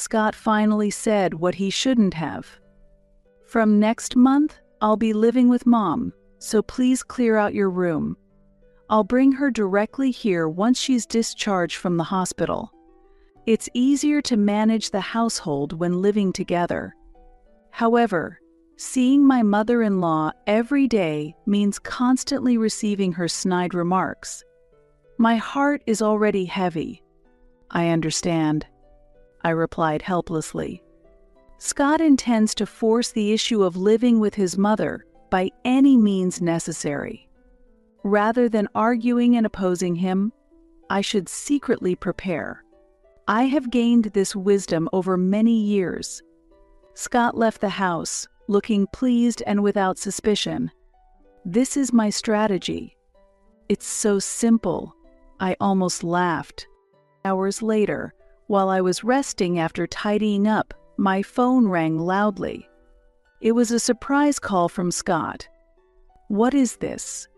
Scott finally said what he shouldn't have. "From next month, I'll be living with Mom, so please clear out your room. I'll bring her directly here once she's discharged from the hospital. It's easier to manage the household when living together." However, seeing my mother-in-law every day means constantly receiving her snide remarks. My heart is already heavy. "I understand," I replied helplessly. Scott intends to force the issue of living with his mother by any means necessary. Rather than arguing and opposing him, I should secretly prepare. I have gained this wisdom over many years. Scott left the house, looking pleased and without suspicion. This is my strategy. It's so simple, I almost laughed. Hours later, while I was resting after tidying up, my phone rang loudly. It was a surprise call from Scott. "What is this?"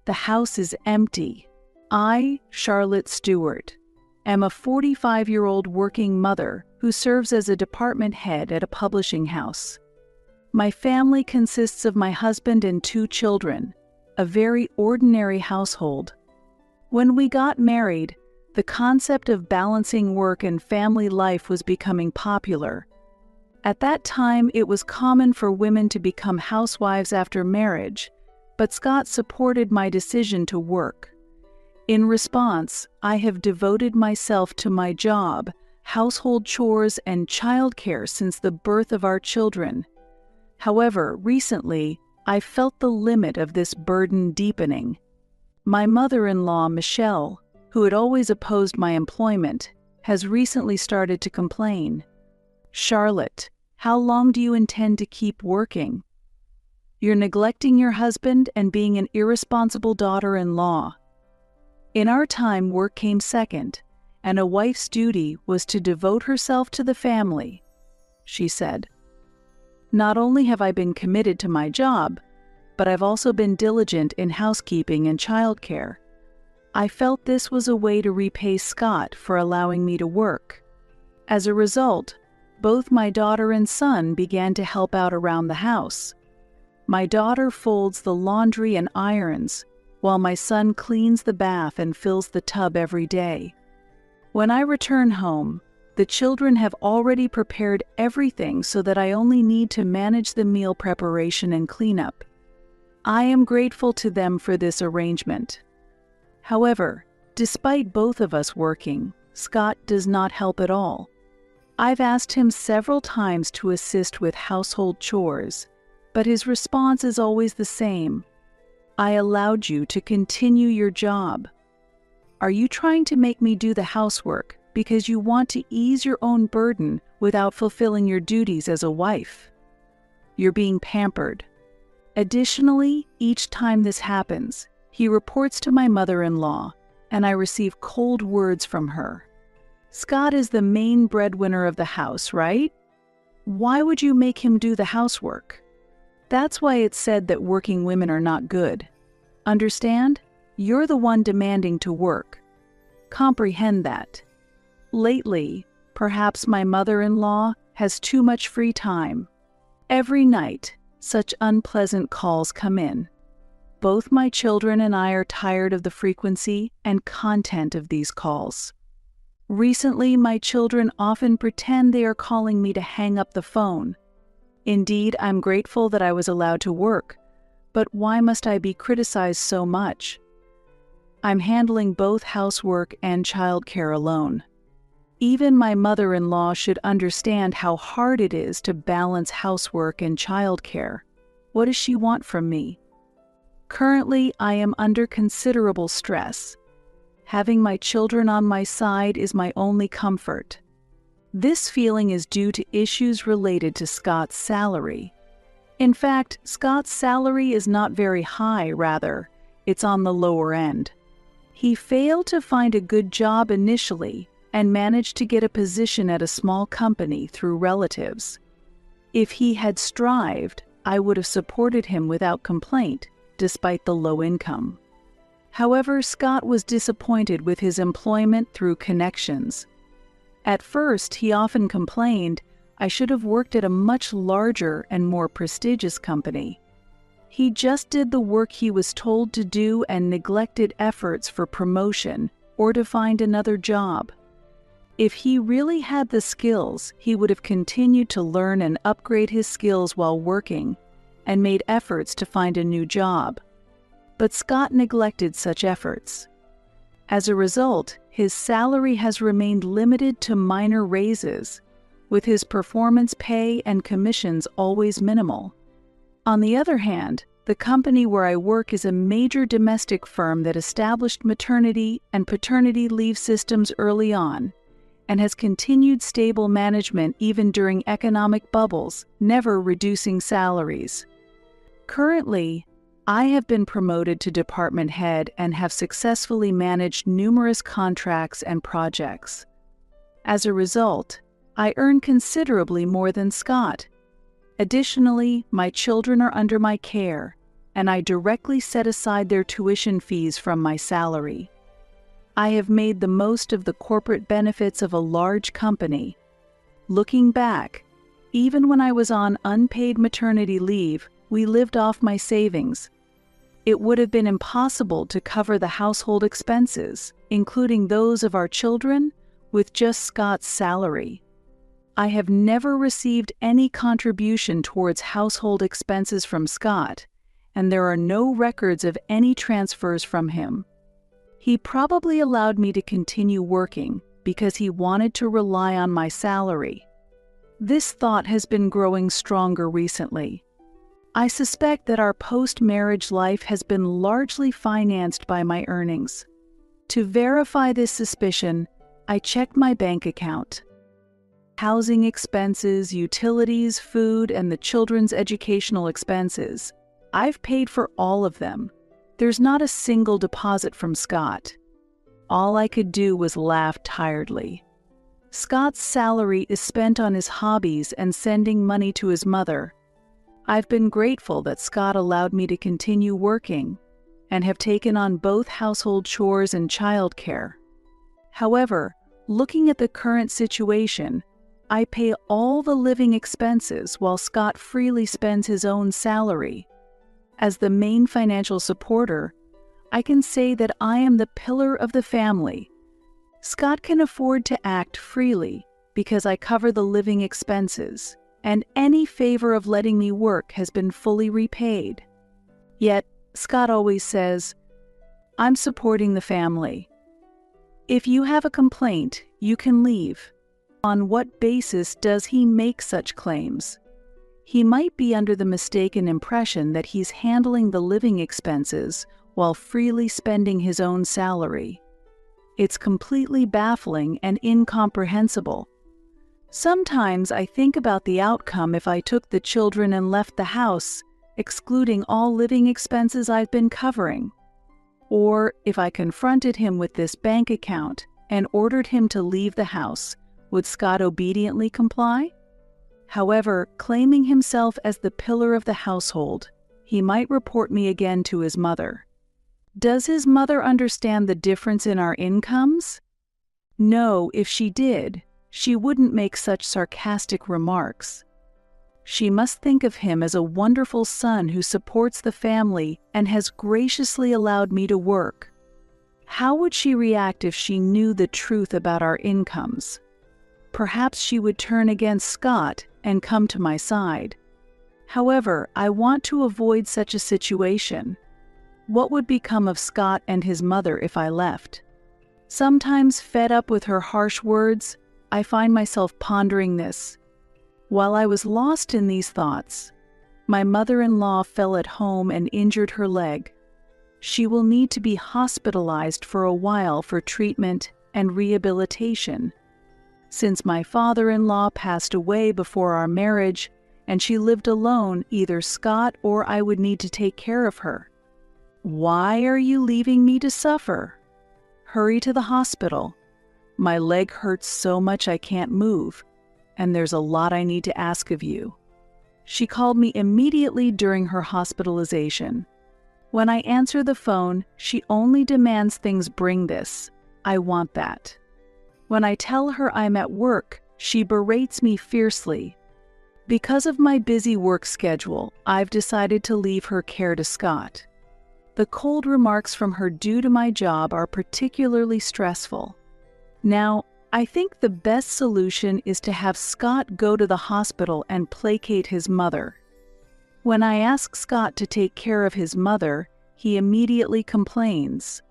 "The house is empty. I, Charlotte Stewart, am a 45-year-old working mother who serves as a department head at a publishing house. My family consists of my husband and 2 children, a very ordinary household. When we got married, the concept of balancing work and family life was becoming popular. At that time, it was common for women to become housewives after marriage, but Scott supported my decision to work. In response, I have devoted myself to my job, household chores, and childcare since the birth of our children. However, recently, I felt the limit of this burden deepening. My mother-in-law, Michelle, who had always opposed my employment, has recently started to complain. "Charlotte, how long do you intend to keep working? You're neglecting your husband and being an irresponsible daughter-in-law." In our time, work came second, and a wife's duty was to devote herself to the family, she said. "Not only have I been committed to my job, but I've also been diligent in housekeeping and childcare. I felt this was a way to repay Scott for allowing me to work. As a result, both my daughter and son began to help out around the house. My daughter folds the laundry and irons, while my son cleans the bath and fills the tub every day. When I return home, the children have already prepared everything so that I only need to manage the meal preparation and cleanup. I am grateful to them for this arrangement." However, despite both of us working, Scott does not help at all. I've asked him several times to assist with household chores, but his response is always the same. "I allowed you to continue your job. Are you trying to make me do the housework because you want to ease your own burden without fulfilling your duties as a wife? You're being pampered." Additionally, each time this happens, he reports to my mother-in-law, and I receive cold words from her. "Scott is the main breadwinner of the house, right? Why would you make him do the housework? That's why it's said that working women are not good. Understand? You're the one demanding to work. Comprehend that." Lately, perhaps my mother-in-law has too much free time. Every night, such unpleasant calls come in. Both my children and I are tired of the frequency and content of these calls. Recently, my children often pretend they are calling me to hang up the phone. Indeed, I'm grateful that I was allowed to work, but why must I be criticized so much? I'm handling both housework and childcare alone. Even my mother-in-law should understand how hard it is to balance housework and childcare. What does she want from me? Currently, I am under considerable stress. Having my children on my side is my only comfort. This feeling is due to issues related to Scott's salary. In fact, Scott's salary is not very high, rather, it's on the lower end. He failed to find a good job initially and managed to get a position at a small company through relatives. If he had strived, I would have supported him without complaint, despite the low income. However, Scott was disappointed with his employment through connections. At first, he often complained I should have worked at a much larger and more prestigious company. He just did the work he was told to do and neglected efforts for promotion or to find another job. If he really had the skills, he would have continued to learn and upgrade his skills while working and made efforts to find a new job. But Scott neglected such efforts. As a result, his salary has remained limited to minor raises, with his performance pay and commissions always minimal. On the other hand, the company where I work is a major domestic firm that established maternity and paternity leave systems early on and has continued stable management even during economic bubbles, never reducing salaries. Currently, I have been promoted to department head and have successfully managed numerous contracts and projects. As a result, I earn considerably more than Scott. Additionally, my children are under my care, and I directly set aside their tuition fees from my salary. I have made the most of the corporate benefits of a large company. Looking back, even when I was on unpaid maternity leave, we lived off my savings. It would have been impossible to cover the household expenses, including those of our children, with just Scott's salary. I have never received any contribution towards household expenses from Scott, and there are no records of any transfers from him. He probably allowed me to continue working because he wanted to rely on my salary. This thought has been growing stronger recently. I suspect that our post-marriage life has been largely financed by my earnings. To verify this suspicion, I checked my bank account. Housing expenses, utilities, food, and the children's educational expenses. I've paid for all of them. There's not a single deposit from Scott. All I could do was laugh tiredly. Scott's salary is spent on his hobbies and sending money to his mother. I've been grateful that Scott allowed me to continue working and have taken on both household chores and childcare. However, looking at the current situation, I pay all the living expenses while Scott freely spends his own salary. As the main financial supporter, I can say that I am the pillar of the family. Scott can afford to act freely because I cover the living expenses, and any favor of letting me work has been fully repaid. Yet, Scott always says, "I'm supporting the family. If you have a complaint, you can leave." On what basis does he make such claims? He might be under the mistaken impression that he's handling the living expenses while freely spending his own salary. It's completely baffling and incomprehensible. Sometimes I think about the outcome if I took the children and left the house, excluding all living expenses I've been covering. Or if I confronted him with this bank account and ordered him to leave the house, would Scott obediently comply? However, claiming himself as the pillar of the household, he might report me again to his mother. Does his mother understand the difference in our incomes? No, if she did, she wouldn't make such sarcastic remarks. She must think of him as a wonderful son who supports the family and has graciously allowed me to work. How would she react if she knew the truth about our incomes? Perhaps she would turn against Scott and come to my side. However, I want to avoid such a situation. What would become of Scott and his mother if I left? Sometimes, fed up with her harsh words, I find myself pondering this. While I was lost in these thoughts, my mother-in-law fell at home and injured her leg. She will need to be hospitalized for a while for treatment and rehabilitation. Since my father-in-law passed away before our marriage and she lived alone, either Scott or I would need to take care of her. Why are you leaving me to suffer? Hurry to the hospital. My leg hurts so much I can't move, and there's a lot I need to ask of you. She called me immediately during her hospitalization. When I answer the phone, she only demands things bring this. I want that. When I tell her I'm at work, she berates me fiercely. Because of my busy work schedule, I've decided to leave her care to Scott. The cold remarks from her due to my job are particularly stressful. Now, I think the best solution is to have Scott go to the hospital and placate his mother. When I ask Scott to take care of his mother, he immediately complains.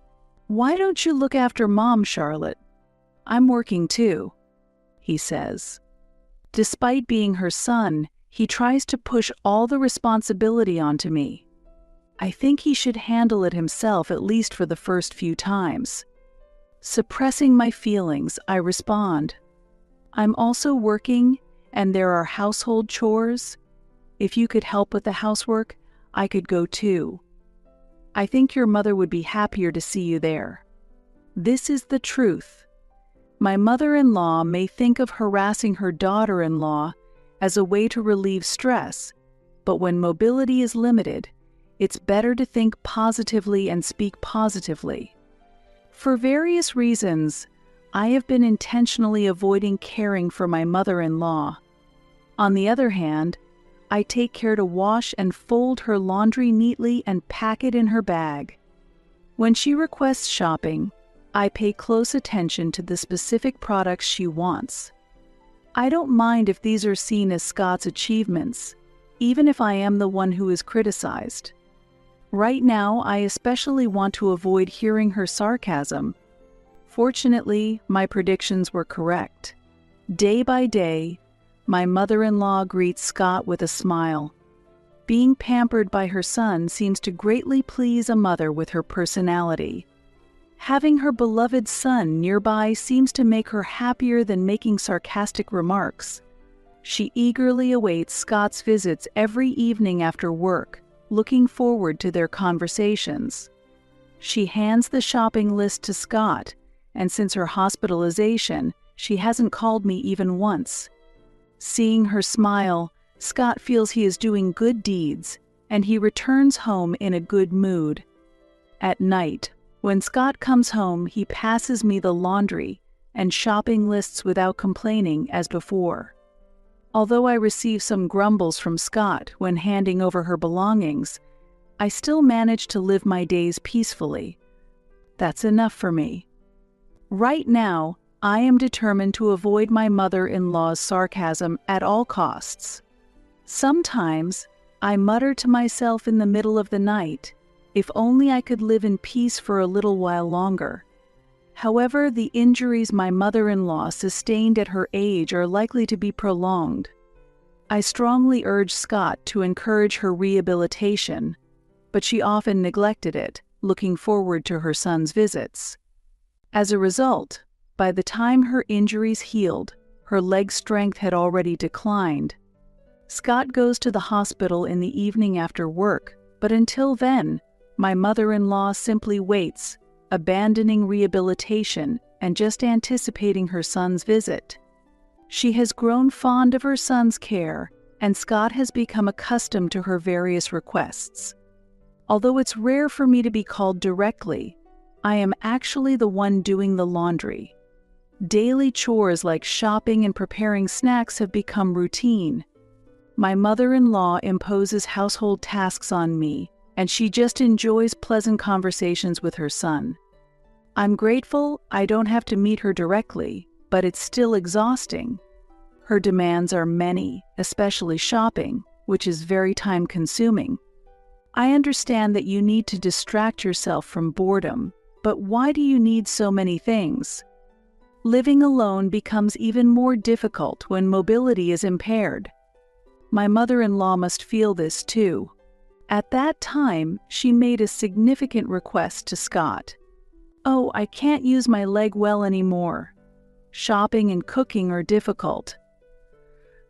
"Why don't you look after Mom, Charlotte? I'm working too," he says. Despite being her son, he tries to push all the responsibility onto me. I think he should handle it himself, at least for the first few times. Suppressing my feelings, I respond, "I'm also working, and there are household chores. If you could help with the housework, I could go too. I think your mother would be happier to see you there." This is the truth. My mother-in-law may think of harassing her daughter-in-law as a way to relieve stress, but when mobility is limited, it's better to think positively and speak positively. For various reasons, I have been intentionally avoiding caring for my mother-in-law. On the other hand, I take care to wash and fold her laundry neatly and pack it in her bag. When she requests shopping, I pay close attention to the specific products she wants. I don't mind if these are seen as Scott's achievements, even if I am the one who is criticized. Right now, I especially want to avoid hearing her sarcasm. Fortunately, my predictions were correct. Day by day, my mother-in-law greets Scott with a smile. Being pampered by her son seems to greatly please a mother with her personality. Having her beloved son nearby seems to make her happier than making sarcastic remarks. She eagerly awaits Scott's visits every evening after work, looking forward to their conversations. She hands the shopping list to Scott, and since her hospitalization, she hasn't called me even once. Seeing her smile, Scott feels he is doing good deeds, and he returns home in a good mood. At night, when Scott comes home, he passes me the laundry and shopping lists without complaining as before. Although I receive some grumbles from Scott when handing over her belongings, I still manage to live my days peacefully. That's enough for me. Right now, I am determined to avoid my mother-in-law's sarcasm at all costs. Sometimes, I mutter to myself in the middle of the night, if only I could live in peace for a little while longer. However, the injuries my mother-in-law sustained at her age are likely to be prolonged. I strongly urge Scott to encourage her rehabilitation, but she often neglected it, looking forward to her son's visits. As a result, by the time her injuries healed, her leg strength had already declined. Scott goes to the hospital in the evening after work, but until then, my mother-in-law simply waits, abandoning rehabilitation and just anticipating her son's visit. She has grown fond of her son's care, and Scott has become accustomed to her various requests. Although it's rare for me to be called directly, I am actually the one doing the laundry. Daily chores like shopping and preparing snacks have become routine. My mother-in-law imposes household tasks on me, and she just enjoys pleasant conversations with her son. I'm grateful I don't have to meet her directly, but it's still exhausting. Her demands are many, especially shopping, which is very time-consuming. I understand that you need to distract yourself from boredom, but why do you need so many things? Living alone becomes even more difficult when mobility is impaired. My mother-in-law must feel this too. At that time, she made a significant request to Scott. "Oh, I can't use my leg well anymore. Shopping and cooking are difficult.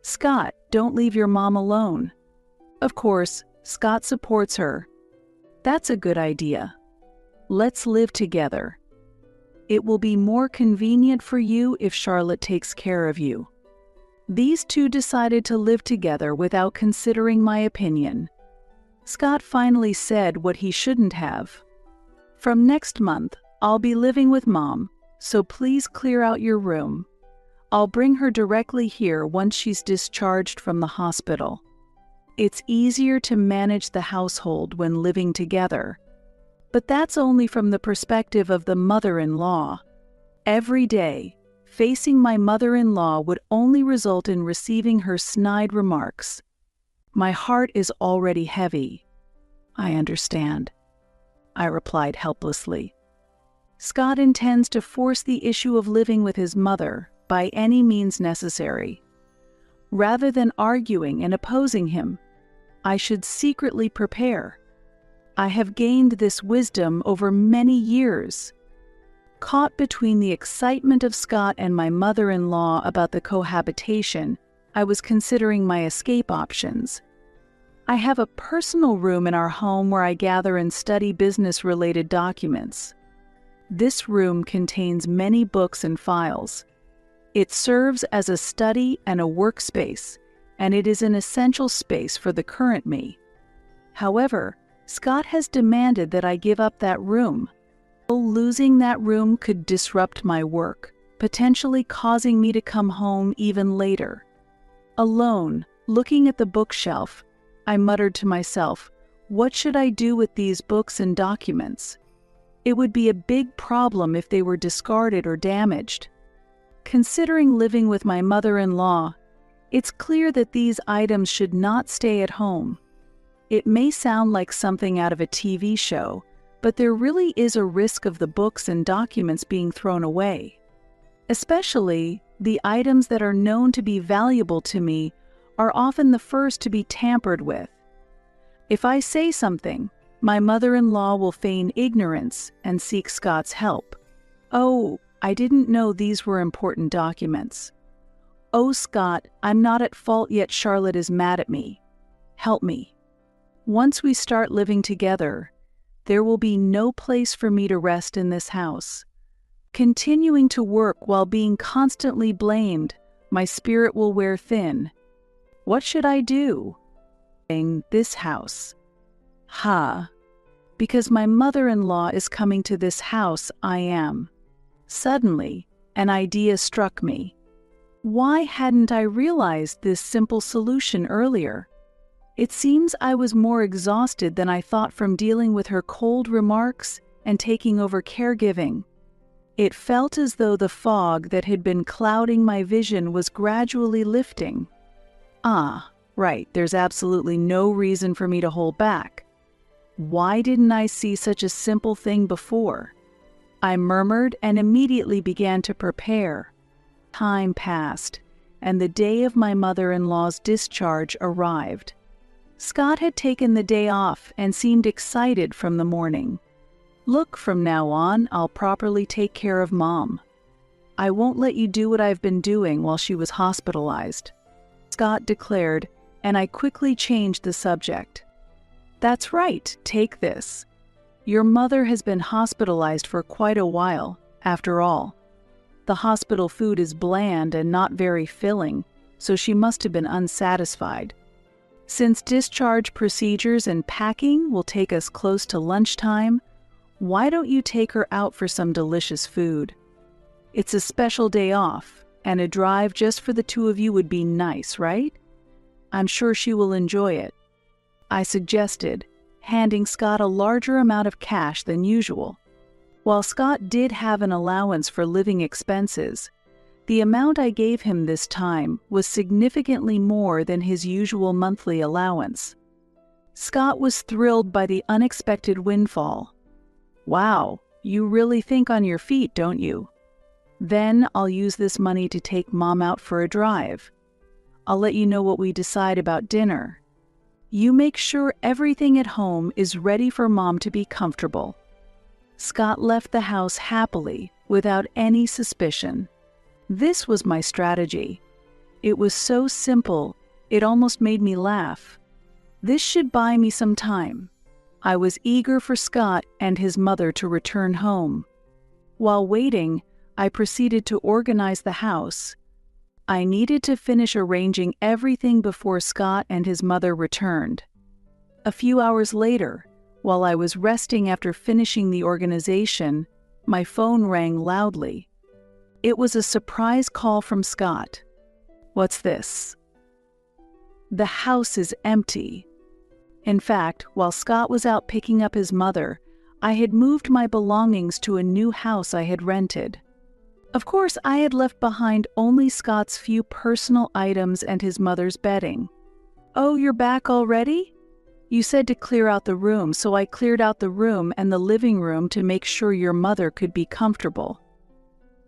Scott, don't leave your mom alone." Of course, Scott supports her. "That's a good idea. Let's live together. It will be more convenient for you if Charlotte takes care of you." These two decided to live together without considering my opinion. Scott finally said what he shouldn't have. "From next month, I'll be living with Mom, so please clear out your room. I'll bring her directly here once she's discharged from the hospital. It's easier to manage the household when living together. But that's only from the perspective of the mother-in-law. Every day, facing my mother-in-law would only result in receiving her snide remarks. My heart is already heavy. I understand, I replied helplessly. Scott intends to force the issue of living with his mother by any means necessary. Rather than arguing and opposing him, I should secretly prepare. I have gained this wisdom over many years. Caught between the excitement of Scott and my mother-in-law about the cohabitation, I was considering my escape options. I have a personal room in our home where I gather and study business-related documents. This room contains many books and files. It serves as a study and a workspace, and it is an essential space for the current me. However, Scott has demanded that I give up that room. Losing that room could disrupt my work, potentially causing me to come home even later. Alone, looking at the bookshelf, I muttered to myself, what should I do with these books and documents? It would be a big problem if they were discarded or damaged. Considering living with my mother-in-law, it's clear that these items should not stay at home. It may sound like something out of a TV show, but there really is a risk of the books and documents being thrown away. Especially, the items that are known to be valuable to me are often the first to be tampered with. If I say something, my mother-in-law will feign ignorance and seek Scott's help. Oh, I didn't know these were important documents. Oh, Scott, I'm not at fault yet Charlotte is mad at me. Help me. Once we start living together, there will be no place for me to rest in this house. Continuing to work while being constantly blamed, my spirit will wear thin. What should I do? In this house. Because my mother-in-law is coming to this house, I am. Suddenly, an idea struck me. Why hadn't I realized this simple solution earlier? It seems I was more exhausted than I thought from dealing with her cold remarks and taking over caregiving. It felt as though the fog that had been clouding my vision was gradually lifting. Right, there's absolutely no reason for me to hold back. Why didn't I see such a simple thing before? I murmured and immediately began to prepare. Time passed, and the day of my mother-in-law's discharge arrived. Scott had taken the day off and seemed excited from the morning. Look, from now on, I'll properly take care of Mom. I won't let you do what I've been doing while she was hospitalized, Scott declared, and I quickly changed the subject. That's right, take this. Your mother has been hospitalized for quite a while, after all. The hospital food is bland and not very filling, so she must have been unsatisfied. Since discharge procedures and packing will take us close to lunchtime, why don't you take her out for some delicious food? It's a special day off, and a drive just for the two of you would be nice, right? I'm sure she will enjoy it, I suggested, handing Scott a larger amount of cash than usual. While Scott did have an allowance for living expenses, the amount I gave him this time was significantly more than his usual monthly allowance. Scott was thrilled by the unexpected windfall. Wow, you really think on your feet, don't you? Then I'll use this money to take Mom out for a drive. I'll let you know what we decide about dinner. You make sure everything at home is ready for Mom to be comfortable. Scott left the house happily, without any suspicion. This was my strategy. It was so simple, it almost made me laugh. This should buy me some time. I was eager for Scott and his mother to return home. While waiting, I proceeded to organize the house. I needed to finish arranging everything before Scott and his mother returned. A few hours later, while I was resting after finishing the organization, my phone rang loudly. It was a surprise call from Scott. "What's this?" "The house is empty." In fact, while Scott was out picking up his mother, I had moved my belongings to a new house I had rented. Of course, I had left behind only Scott's few personal items and his mother's bedding. "Oh, you're back already? You said to clear out the room, so I cleared out the room and the living room to make sure your mother could be comfortable.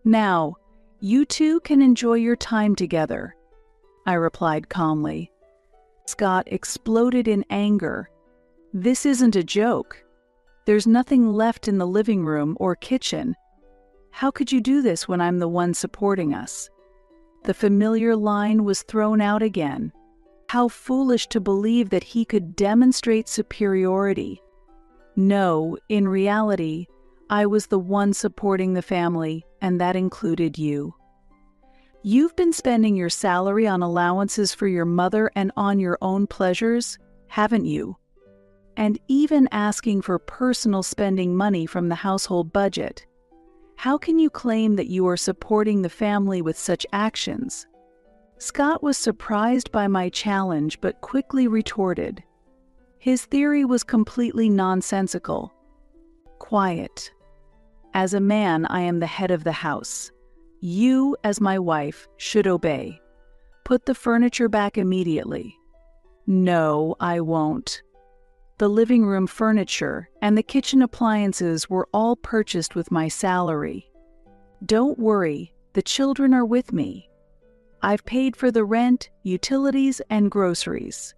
Now, you two can enjoy your time together," I replied calmly. Scott exploded in anger. "This isn't a joke. There's nothing left in the living room or kitchen. How could you do this when I'm the one supporting us?" The familiar line was thrown out again. How foolish to believe that he could demonstrate superiority. No, in reality, I was the one supporting the family, and that included you. You've been spending your salary on allowances for your mother and on your own pleasures, haven't you? And even asking for personal spending money from the household budget. How can you claim that you are supporting the family with such actions? Scott was surprised by my challenge but quickly retorted. His theory was completely nonsensical. "Quiet. As a man, I am the head of the house. You, as my wife, should obey. Put the furniture back immediately." "No, I won't. The living room furniture and the kitchen appliances were all purchased with my salary. Don't worry, the children are with me. I've paid for the rent, utilities, and groceries.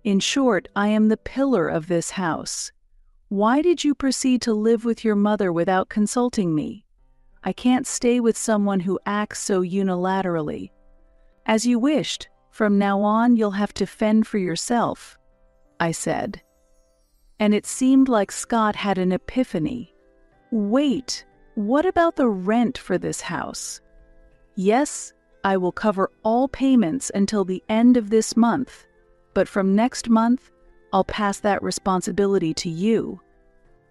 In short, I am the pillar of this house. Why did you proceed to live with your mother without consulting me? I can't stay with someone who acts so unilaterally. As you wished, from now on you'll have to fend for yourself," I said. And it seemed like Scott had an epiphany. "Wait, what about the rent for this house?" "Yes, I will cover all payments until the end of this month, but from next month, I'll pass that responsibility to you.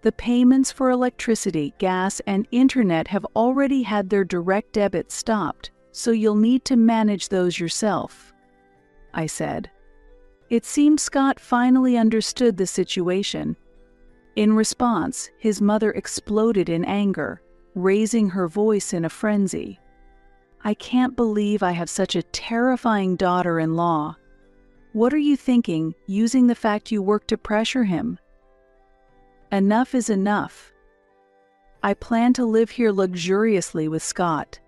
The payments for electricity, gas, and internet have already had their direct debit stopped, so you'll need to manage those yourself," I said. It seemed Scott finally understood the situation. In response, his mother exploded in anger, raising her voice in a frenzy. "I can't believe I have such a terrifying daughter-in-law. What are you thinking, using the fact you work to pressure him? Enough is enough. I plan to live here luxuriously with Scott."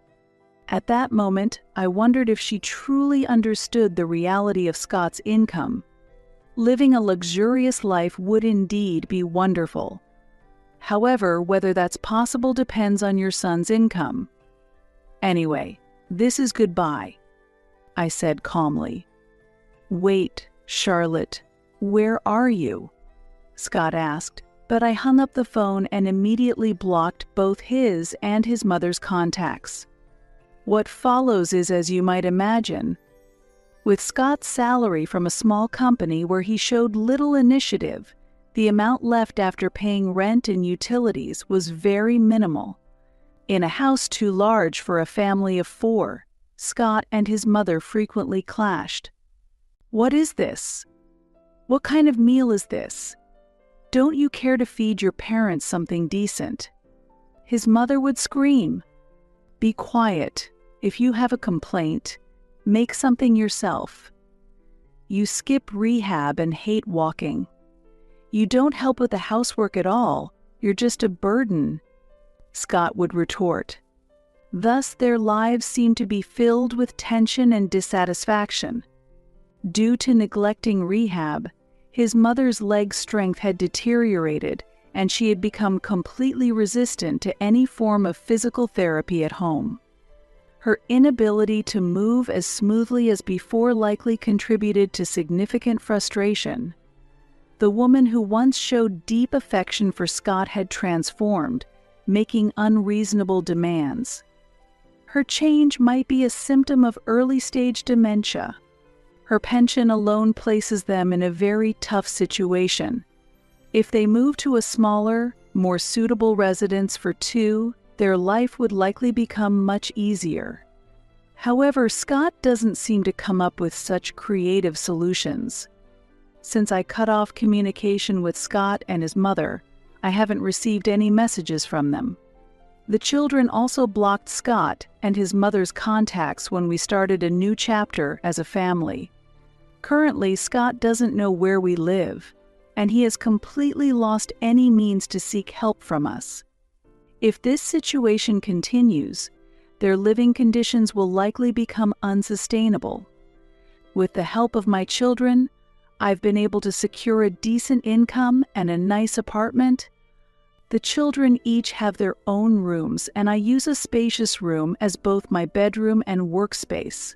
At that moment, I wondered if she truly understood the reality of Scott's income. Living a luxurious life would indeed be wonderful. However, whether that's possible depends on your son's income. "Anyway, this is goodbye," I said calmly. "Wait, Charlotte, where are you?" Scott asked, but I hung up the phone and immediately blocked both his and his mother's contacts. What follows is as you might imagine. With Scott's salary from a small company where he showed little initiative, the amount left after paying rent and utilities was very minimal. In a house too large for a family of 4, Scott and his mother frequently clashed. "What is this? What kind of meal is this? Don't you care to feed your parents something decent?" His mother would scream. "Be quiet. If you have a complaint, make something yourself. You skip rehab and hate walking. You don't help with the housework at all. You're just a burden," Scott would retort. Thus, their lives seemed to be filled with tension and dissatisfaction. Due to neglecting rehab, his mother's leg strength had deteriorated, and she had become completely resistant to any form of physical therapy at home. Her inability to move as smoothly as before likely contributed to significant frustration. The woman who once showed deep affection for Scott had transformed, making unreasonable demands. Her change might be a symptom of early-stage dementia. Her pension alone places them in a very tough situation. If they move to a smaller, more suitable residence for 2, their life would likely become much easier. However, Scott doesn't seem to come up with such creative solutions. Since I cut off communication with Scott and his mother, I haven't received any messages from them. The children also blocked Scott and his mother's contacts when we started a new chapter as a family. Currently, Scott doesn't know where we live, and he has completely lost any means to seek help from us. If this situation continues, their living conditions will likely become unsustainable. With the help of my children, I've been able to secure a decent income and a nice apartment. The children each have their own rooms, and I use a spacious room as both my bedroom and workspace.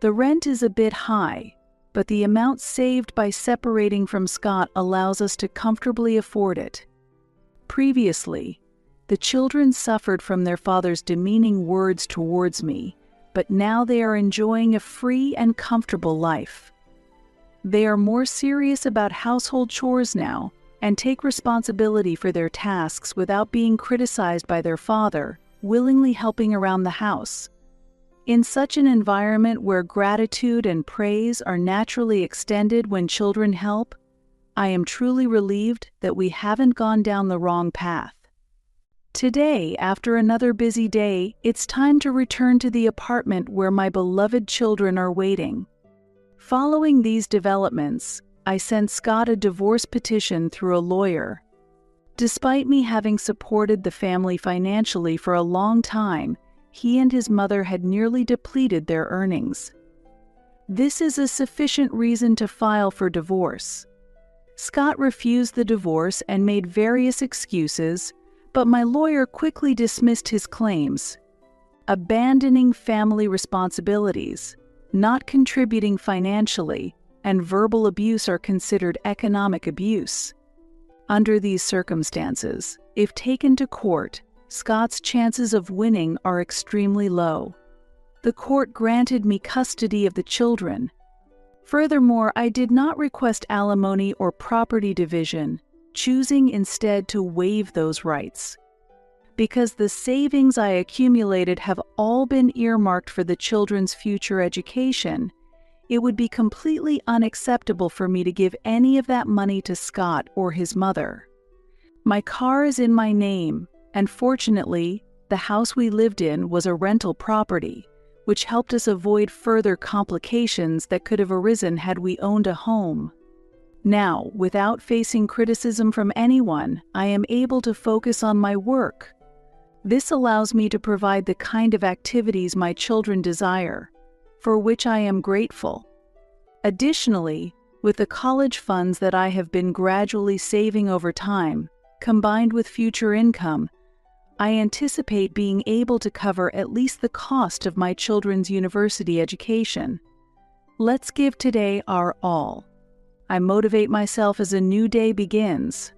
The rent is a bit high, but the amount saved by separating from Scott allows us to comfortably afford it. Previously, the children suffered from their father's demeaning words towards me, but now they are enjoying a free and comfortable life. They are more serious about household chores now and take responsibility for their tasks without being criticized by their father, willingly helping around the house. In such an environment where gratitude and praise are naturally extended when children help, I am truly relieved that we haven't gone down the wrong path. Today, after another busy day, it's time to return to the apartment where my beloved children are waiting. Following these developments, I sent Scott a divorce petition through a lawyer. Despite me having supported the family financially for a long time, he and his mother had nearly depleted their earnings. This is a sufficient reason to file for divorce. Scott refused the divorce and made various excuses, but my lawyer quickly dismissed his claims. Abandoning family responsibilities, not contributing financially, and verbal abuse are considered economic abuse. Under these circumstances, if taken to court, Scott's chances of winning are extremely low. The court granted me custody of the children. Furthermore, I did not request alimony or property division, choosing instead to waive those rights. Because the savings I accumulated have all been earmarked for the children's future education, it would be completely unacceptable for me to give any of that money to Scott or his mother. My car is in my name, and fortunately, the house we lived in was a rental property, which helped us avoid further complications that could have arisen had we owned a home. Now, without facing criticism from anyone, I am able to focus on my work. This allows me to provide the kind of activities my children desire, for which I am grateful. Additionally, with the college funds that I have been gradually saving over time, combined with future income, I anticipate being able to cover at least the cost of my children's university education. Let's give today our all. I motivate myself as a new day begins.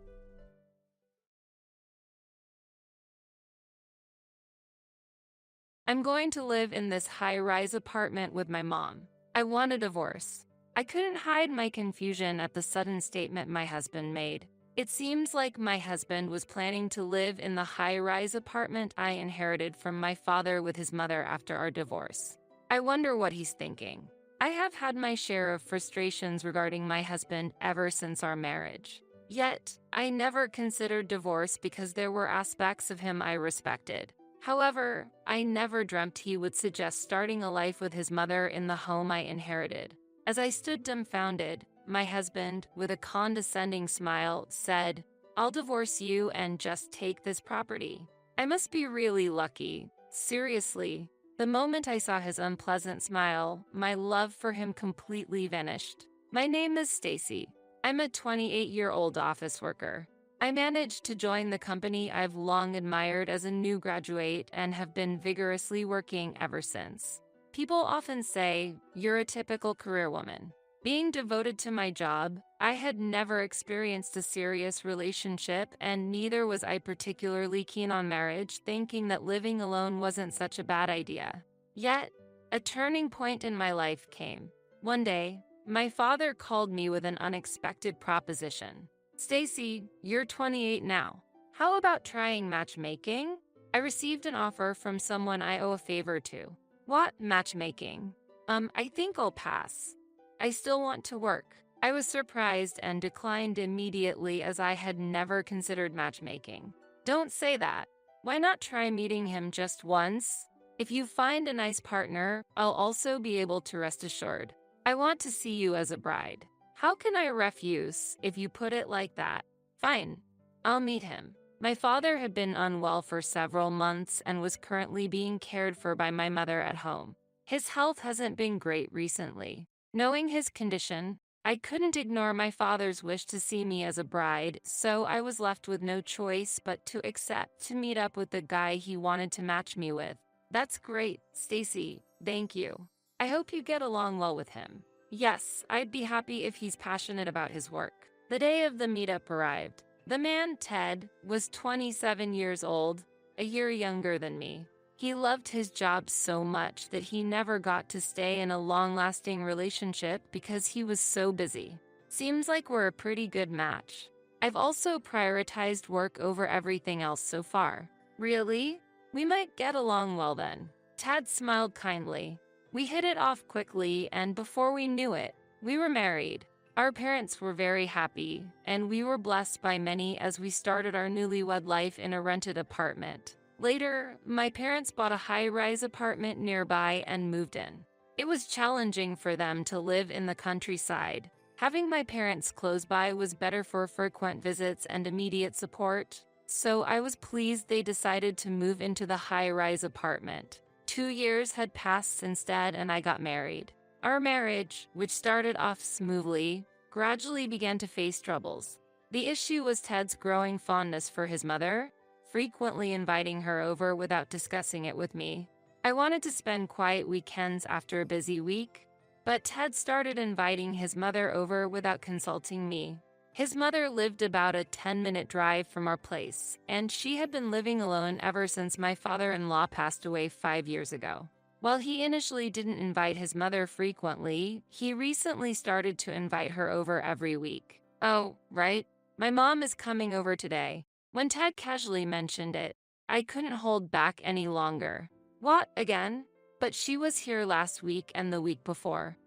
I'm going to live in this high-rise apartment with my mom. I want a divorce. I couldn't hide my confusion at the sudden statement my husband made. It seems like my husband was planning to live in the high-rise apartment I inherited from my father with his mother after our divorce. I wonder what he's thinking. I have had my share of frustrations regarding my husband ever since our marriage. Yet, I never considered divorce because there were aspects of him I respected. However, I never dreamt he would suggest starting a life with his mother in the home I inherited. As I stood dumbfounded, my husband, with a condescending smile, said, "I'll divorce you and just take this property." I must be really lucky. Seriously. The moment I saw his unpleasant smile, my love for him completely vanished. My name is Stacy. I'm a 28-year-old office worker. I managed to join the company I've long admired as a new graduate and have been vigorously working ever since. People often say, "You're a typical career woman." Being devoted to my job, I had never experienced a serious relationship, and neither was I particularly keen on marriage, thinking that living alone wasn't such a bad idea. Yet, a turning point in my life came. One day, my father called me with an unexpected proposition. "Stacy, you're 28 now. How about trying matchmaking?" I received an offer from someone I owe a favor to. What? Matchmaking. I think I'll pass. I still want to work. I was surprised and declined immediately as I had never considered matchmaking. Don't say that. Why not try meeting him just once? If you find a nice partner, I'll also be able to rest assured. I want to see you as a bride. How can I refuse if you put it like that? Fine. I'll meet him. My father had been unwell for several months and was currently being cared for by my mother at home. His health hasn't been great recently. Knowing his condition, I couldn't ignore my father's wish to see me as a bride, so I was left with no choice but to accept to meet up with the guy he wanted to match me with. That's great, Stacy. Thank you. I hope you get along well with him. Yes, I'd be happy if he's passionate about his work. The day of the meetup arrived. The man, Ted, was 27 years old, a year younger than me. He loved his job so much that he never got to stay in a long-lasting relationship because he was so busy. Seems like we're a pretty good match. I've also prioritized work over everything else so far. Really? We might get along well then. Ted smiled kindly. We hit it off quickly, and before we knew it, we were married. Our parents were very happy, and we were blessed by many as we started our newlywed life in a rented apartment. Later, my parents bought a high-rise apartment nearby and moved in. It was challenging for them to live in the countryside. Having my parents close by was better for frequent visits and immediate support, so I was pleased they decided to move into the high-rise apartment. 2 years had passed since Dad and I got married. Our marriage, which started off smoothly, gradually began to face troubles. The issue was Ted's growing fondness for his mother, frequently inviting her over without discussing it with me. I wanted to spend quiet weekends after a busy week, but Ted started inviting his mother over without consulting me. His mother lived about a 10-minute drive from our place, and she had been living alone ever since my father-in-law passed away 5 years ago. While he initially didn't invite his mother frequently, he recently started to invite her over every week. Oh, right. My mom is coming over today. When Ted casually mentioned it, I couldn't hold back any longer. What, again? But she was here last week and the week before.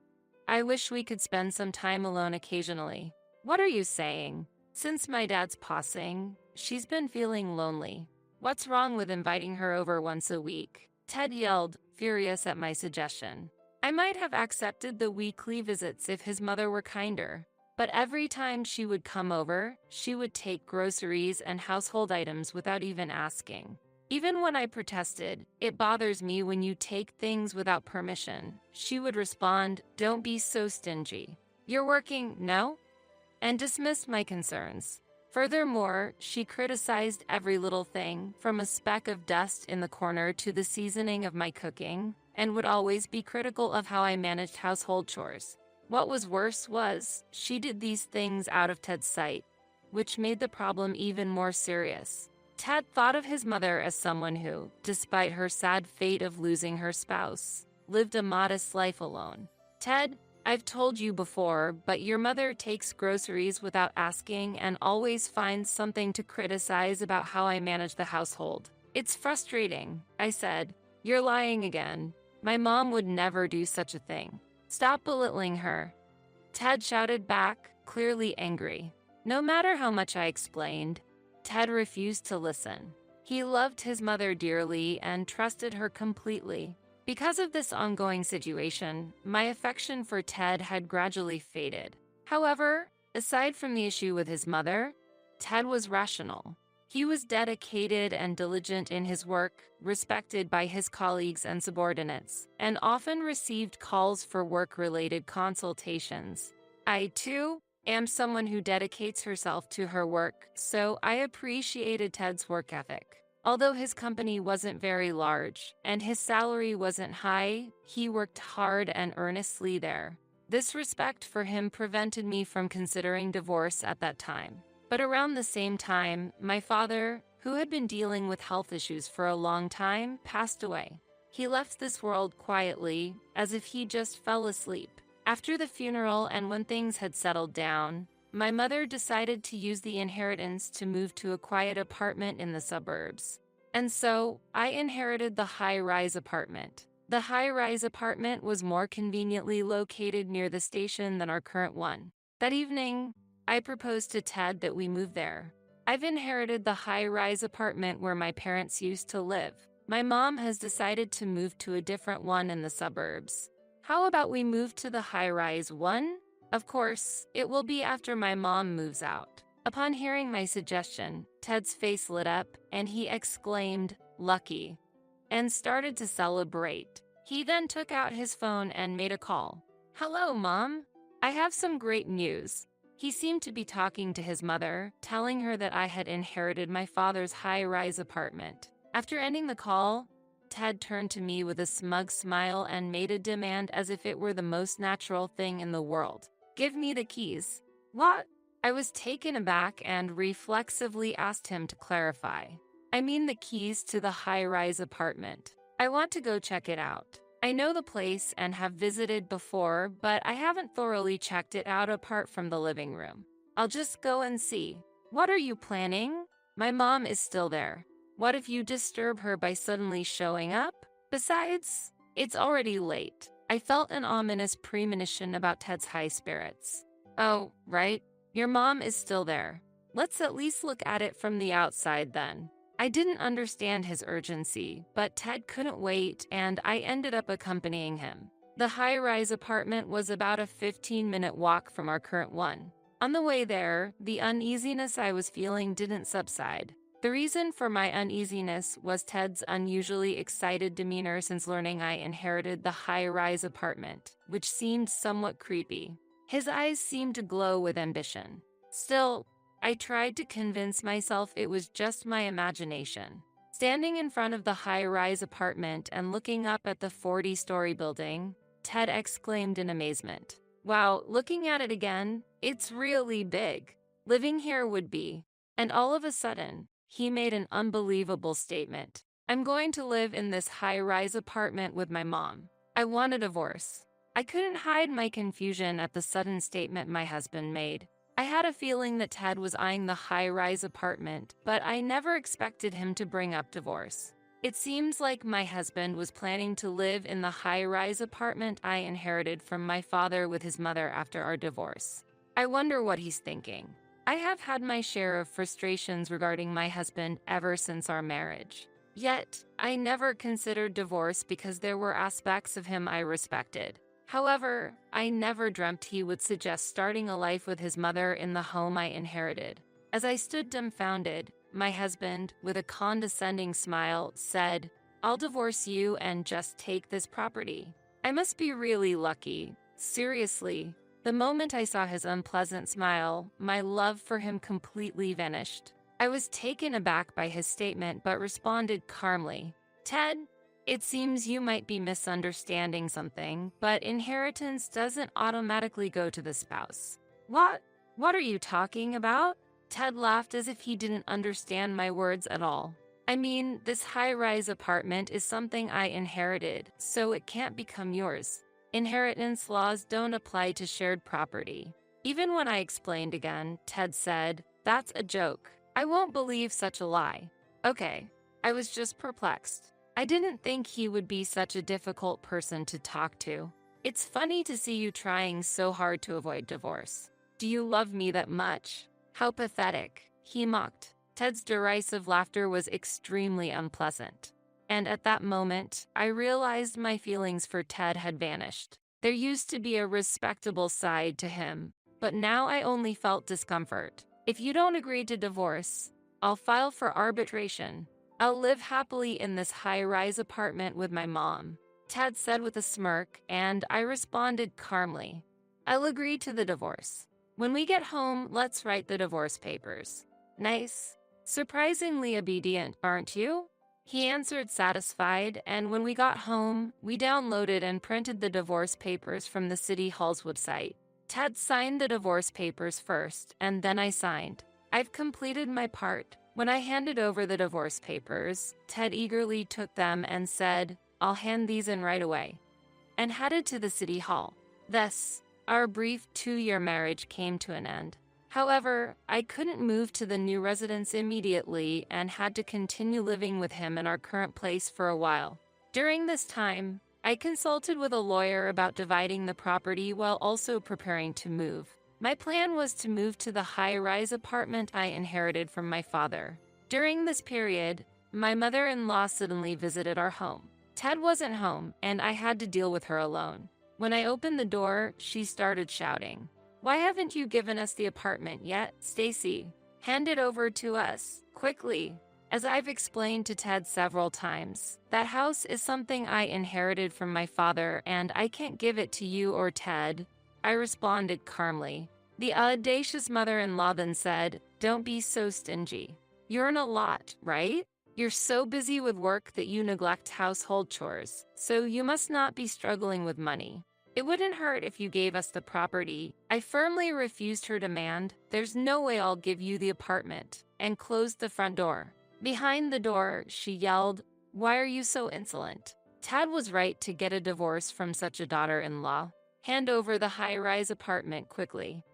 I wish we could spend some time alone occasionally. What are you saying? Since my dad's passing, she's been feeling lonely. What's wrong with inviting her over once a week? Ted yelled, furious at my suggestion. I might have accepted the weekly visits if his mother were kinder. But every time she would come over, she would take groceries and household items without even asking. Even when I protested, "It bothers me when you take things without permission," she would respond, "Don't be so stingy. You're working, no?" and dismissed my concerns. Furthermore, she criticized every little thing, from a speck of dust in the corner to the seasoning of my cooking, and would always be critical of how I managed household chores. What was worse was, she did these things out of Ted's sight, which made the problem even more serious. Ted thought of his mother as someone who, despite her sad fate of losing her spouse, lived a modest life alone. Ted, I've told you before, but your mother takes groceries without asking and always finds something to criticize about how I manage the household. It's frustrating, I said. You're lying again. My mom would never do such a thing. Stop belittling her. Ted shouted back, clearly angry. No matter how much I explained, Ted refused to listen. He loved his mother dearly and trusted her completely. Because of this ongoing situation, my affection for Ted had gradually faded. However, aside from the issue with his mother, Ted was rational. He was dedicated and diligent in his work, respected by his colleagues and subordinates, and often received calls for work-related consultations. I, too, am someone who dedicates herself to her work, so I appreciated Ted's work ethic. Although his company wasn't very large and his salary wasn't high, he worked hard and earnestly there. This respect for him prevented me from considering divorce at that time. But around the same time, my father, who had been dealing with health issues for a long time, passed away. He left this world quietly, as if he just fell asleep. After the funeral and when things had settled down, my mother decided to use the inheritance to move to a quiet apartment in the suburbs. And so, I inherited the high-rise apartment. The high-rise apartment was more conveniently located near the station than our current one. That evening, I proposed to Ted that we move there. I've inherited the high-rise apartment where my parents used to live. My mom has decided to move to a different one in the suburbs. How about we move to the high-rise one? Of course, it will be after my mom moves out. Upon hearing my suggestion, Ted's face lit up and he exclaimed, "Lucky," and started to celebrate. He then took out his phone and made a call. "Hello, Mom. I have some great news." He seemed to be talking to his mother, telling her that I had inherited my father's high-rise apartment. After ending the call, Ted turned to me with a smug smile and made a demand as if it were the most natural thing in the world. "Give me the keys." "What?" I was taken aback and reflexively asked him to clarify. "I mean the keys to the high-rise apartment. I want to go check it out. I know the place and have visited before, but I haven't thoroughly checked it out apart from the living room. I'll just go and see." "What are you planning?" "My mom is still there. What if you disturb her by suddenly showing up? Besides, it's already late." I felt an ominous premonition about Ted's high spirits. "Oh, right. Your mom is still there. Let's at least look at it from the outside then." I didn't understand his urgency, but Ted couldn't wait and I ended up accompanying him. The high-rise apartment was about a 15-minute walk from our current one. On the way there, the uneasiness I was feeling didn't subside. The reason for my uneasiness was Ted's unusually excited demeanor since learning I inherited the high-rise apartment, which seemed somewhat creepy. His eyes seemed to glow with ambition. Still, I tried to convince myself it was just my imagination. Standing in front of the high-rise apartment and looking up at the 40-story building, Ted exclaimed in amazement. "Wow, looking at it again, it's really big. Living here would be." And all of a sudden, he made an unbelievable statement. "I'm going to live in this high-rise apartment with my mom. I want a divorce." I couldn't hide my confusion at the sudden statement my husband made. I had a feeling that Ted was eyeing the high-rise apartment, but I never expected him to bring up divorce. It seems like my husband was planning to live in the high-rise apartment I inherited from my father with his mother after our divorce. I wonder what he's thinking. I have had my share of frustrations regarding my husband ever since our marriage. Yet, I never considered divorce because there were aspects of him I respected. However, I never dreamt he would suggest starting a life with his mother in the home I inherited. As I stood dumbfounded, my husband, with a condescending smile, said, "I'll divorce you and just take this property." I must be really lucky. Seriously, the moment I saw his unpleasant smile, my love for him completely vanished. I was taken aback by his statement but responded calmly, "Ted, it seems you might be misunderstanding something, but inheritance doesn't automatically go to the spouse." "What? What are you talking about?" Ted laughed as if he didn't understand my words at all. "I mean, this high-rise apartment is something I inherited, so it can't become yours. Inheritance laws don't apply to shared property." Even when I explained again, Ted said, "That's a joke. I won't believe such a lie." Okay, I was just perplexed. I didn't think he would be such a difficult person to talk to. "It's funny to see you trying so hard to avoid divorce. Do you love me that much?" "How pathetic," he mocked. Ted's derisive laughter was extremely unpleasant. And at that moment, I realized my feelings for Ted had vanished. There used to be a respectable side to him, but now I only felt discomfort. "If you don't agree to divorce, I'll file for arbitration. I'll live happily in this high-rise apartment with my mom," Ted said with a smirk, and I responded calmly, "I'll agree to the divorce. When we get home, let's write the divorce papers." "Nice. Surprisingly obedient, aren't you?" He answered satisfied, and when we got home, we downloaded and printed the divorce papers from the City Hall's website. Ted signed the divorce papers first, and then I signed. I've completed my part. When I handed over the divorce papers, Ted eagerly took them and said, "I'll hand these in right away," and headed to the City Hall. Thus, our brief 2-year marriage came to an end. However, I couldn't move to the new residence immediately and had to continue living with him in our current place for a while. During this time, I consulted with a lawyer about dividing the property while also preparing to move. My plan was to move to the high-rise apartment I inherited from my father. During this period, my mother-in-law suddenly visited our home. Ted wasn't home, and I had to deal with her alone. When I opened the door, she started shouting, "Why haven't you given us the apartment yet, Stacy? Hand it over to us, quickly." As I've explained to Ted several times, that house is something I inherited from my father and I can't give it to you or Ted, I responded calmly. The audacious mother-in-law then said, "Don't be so stingy. You earn a lot, right? You're so busy with work that you neglect household chores, so you must not be struggling with money. It wouldn't hurt if you gave us the property." I firmly refused her demand. "There's no way I'll give you the apartment," and closed the front door. Behind the door, she yelled, "Why are you so insolent? Tad was right to get a divorce from such a daughter-in-law. Hand over the high-rise apartment quickly."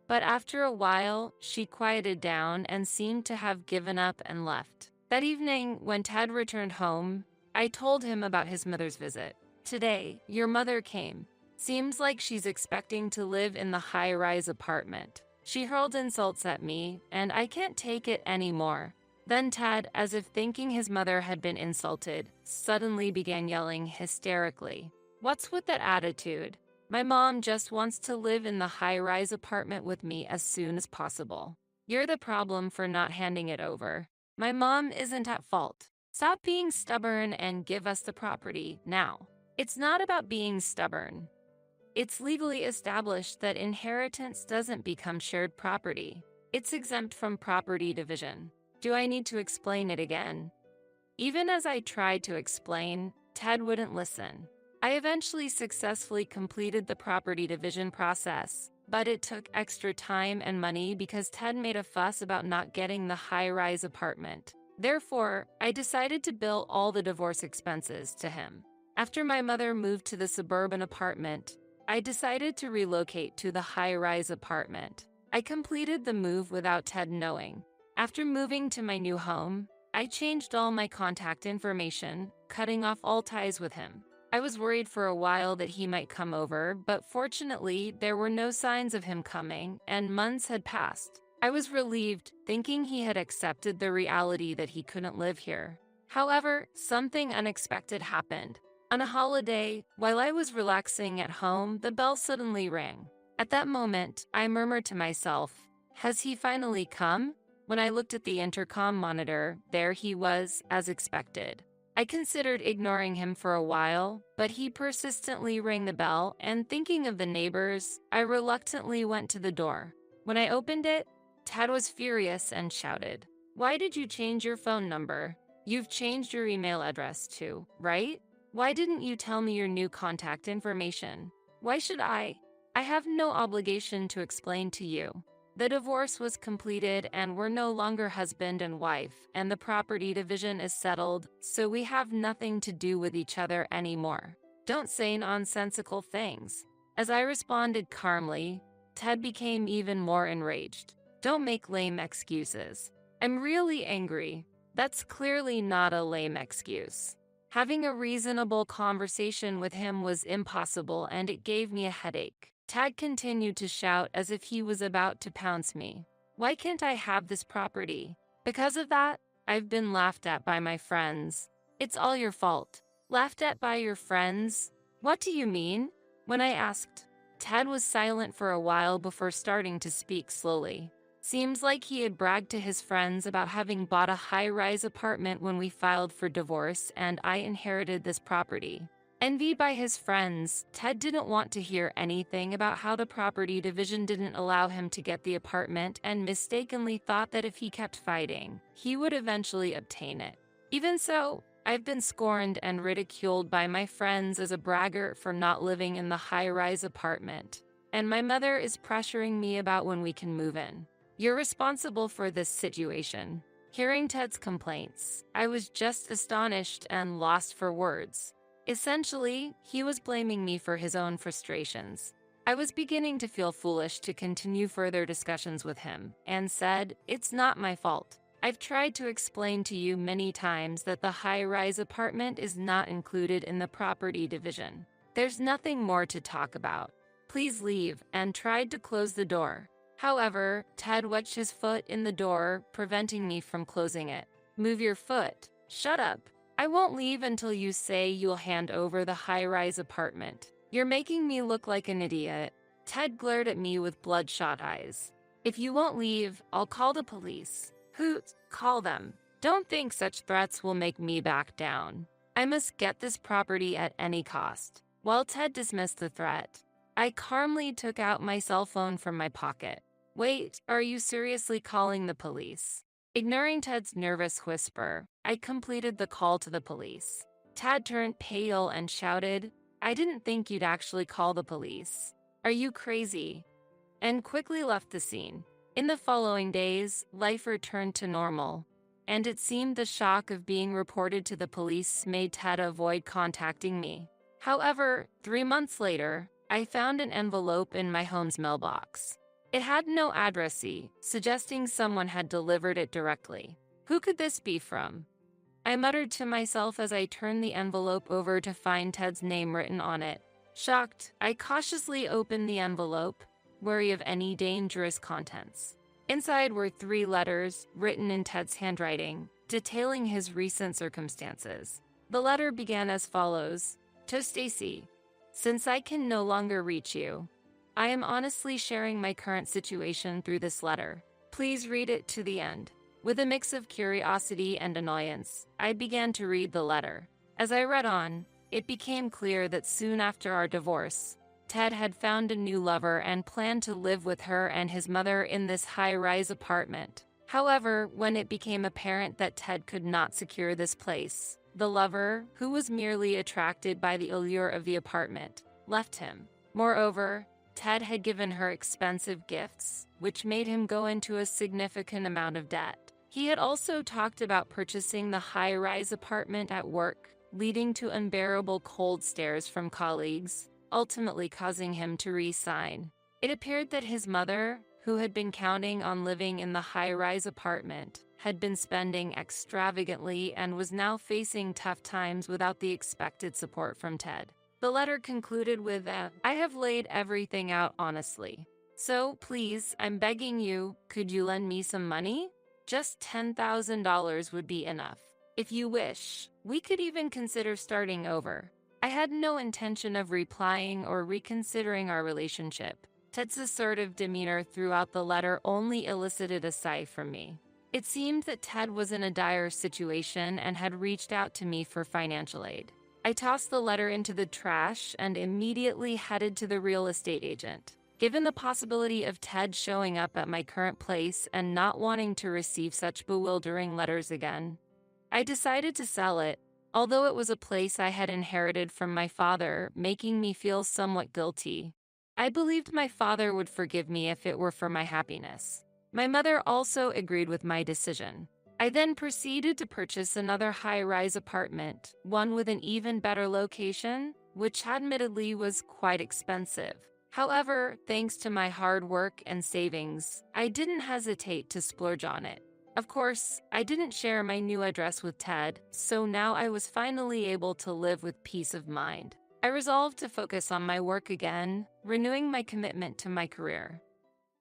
But after a while, she quieted down and seemed to have given up and left. That evening, when Ted returned home, I told him about his mother's visit. "Today, your mother came. Seems like she's expecting to live in the high-rise apartment. She hurled insults at me, and I can't take it anymore." Then Ted, as if thinking his mother had been insulted, suddenly began yelling hysterically, "What's with that attitude? My mom just wants to live in the high-rise apartment with me as soon as possible. You're the problem for not handing it over. My mom isn't at fault. Stop being stubborn and give us the property now." It's not about being stubborn. It's legally established that inheritance doesn't become shared property. It's exempt from property division. Do I need to explain it again? Even as I tried to explain, Ted wouldn't listen. I eventually successfully completed the property division process, but it took extra time and money because Ted made a fuss about not getting the high-rise apartment. Therefore, I decided to bill all the divorce expenses to him. After my mother moved to the suburban apartment, I decided to relocate to the high-rise apartment. I completed the move without Ted knowing. After moving to my new home, I changed all my contact information, cutting off all ties with him. I was worried for a while that he might come over, but fortunately, there were no signs of him coming, and months had passed. I was relieved, thinking he had accepted the reality that he couldn't live here. However, something unexpected happened. On a holiday, while I was relaxing at home, the bell suddenly rang. At that moment, I murmured to myself, "Has he finally come?" When I looked at the intercom monitor, there he was, as expected. I considered ignoring him for a while, but he persistently rang the bell, and thinking of the neighbors, I reluctantly went to the door. When I opened it, Ted was furious and shouted, "Why did you change your phone number? You've changed your email address too, right? Why didn't you tell me your new contact information? Why should I? I have no obligation to explain to you. The divorce was completed and we're no longer husband and wife, and the property division is settled, so we have nothing to do with each other anymore. Don't say nonsensical things." As I responded calmly, Ted became even more enraged. "Don't make lame excuses. I'm really angry. That's clearly not a lame excuse." Having a reasonable conversation with him was impossible, and it gave me a headache. Ted continued to shout as if he was about to pounce me. "Why can't I have this property? Because of that, I've been laughed at by my friends." "It's all your fault." "Laughed at by your friends? What do you mean?" When I asked, Ted was silent for a while before starting to speak slowly. Seems like he had bragged to his friends about having bought a high-rise apartment when we filed for divorce and I inherited this property. Envied by his friends, Ted didn't want to hear anything about how the property division didn't allow him to get the apartment and mistakenly thought that if he kept fighting, he would eventually obtain it. Even so, I've been scorned and ridiculed by my friends as a braggart for not living in the high-rise apartment, and my mother is pressuring me about when we can move in. "You're responsible for this situation." Hearing Ted's complaints, I was just astonished and lost for words. Essentially, he was blaming me for his own frustrations. I was beginning to feel foolish to continue further discussions with him, and said, "It's not my fault. I've tried to explain to you many times that the high-rise apartment is not included in the property division. There's nothing more to talk about. Please leave," and tried to close the door. However, Ted wedged his foot in the door, preventing me from closing it. "Move your foot." "Shut up. I won't leave until you say you'll hand over the high-rise apartment. You're making me look like an idiot." Ted glared at me with bloodshot eyes. "If you won't leave, I'll call the police." "Hoot, call them. Don't think such threats will make me back down. I must get this property at any cost." While Ted dismissed the threat, I calmly took out my cell phone from my pocket. "Wait, are you seriously calling the police?" Ignoring Ted's nervous whisper, I completed the call to the police. Ted turned pale and shouted, "I didn't think you'd actually call the police. Are you crazy?" and quickly left the scene. In the following days, life returned to normal, and it seemed the shock of being reported to the police made Ted avoid contacting me. However, 3 months later, I found an envelope in my home's mailbox. It had no addressee, suggesting someone had delivered it directly. Who could this be from? I muttered to myself as I turned the envelope over to find Ted's name written on it. Shocked, I cautiously opened the envelope, wary of any dangerous contents. Inside were 3 letters, written in Ted's handwriting, detailing his recent circumstances. The letter began as follows: "To Stacy, since I can no longer reach you, I am honestly sharing my current situation through this letter. Please read it to the end." With a mix of curiosity and annoyance, I began to read the letter. As I read on, it became clear that soon after our divorce, Ted had found a new lover and planned to live with her and his mother in this high-rise apartment. However, when it became apparent that Ted could not secure this place, the lover, who was merely attracted by the allure of the apartment, left him. Moreover, Ted had given her expensive gifts, which made him go into a significant amount of debt. He had also talked about purchasing the high-rise apartment at work, leading to unbearable cold stares from colleagues, ultimately causing him to resign. It appeared that his mother, who had been counting on living in the high-rise apartment, had been spending extravagantly and was now facing tough times without the expected support from Ted. The letter concluded with "I have laid everything out honestly. So, please, I'm begging you, could you lend me some money? Just $10,000 would be enough. If you wish, we could even consider starting over." I had no intention of replying or reconsidering our relationship. Ted's assertive demeanor throughout the letter only elicited a sigh from me. It seemed that Ted was in a dire situation and had reached out to me for financial aid. I tossed the letter into the trash and immediately headed to the real estate agent. Given the possibility of Ted showing up at my current place and not wanting to receive such bewildering letters again, I decided to sell it, although it was a place I had inherited from my father, making me feel somewhat guilty. I believed my father would forgive me if it were for my happiness. My mother also agreed with my decision. I then proceeded to purchase another high-rise apartment, one with an even better location, which admittedly was quite expensive. However, thanks to my hard work and savings, I didn't hesitate to splurge on it. Of course, I didn't share my new address with Ted, so now I was finally able to live with peace of mind. I resolved to focus on my work again, renewing my commitment to my career.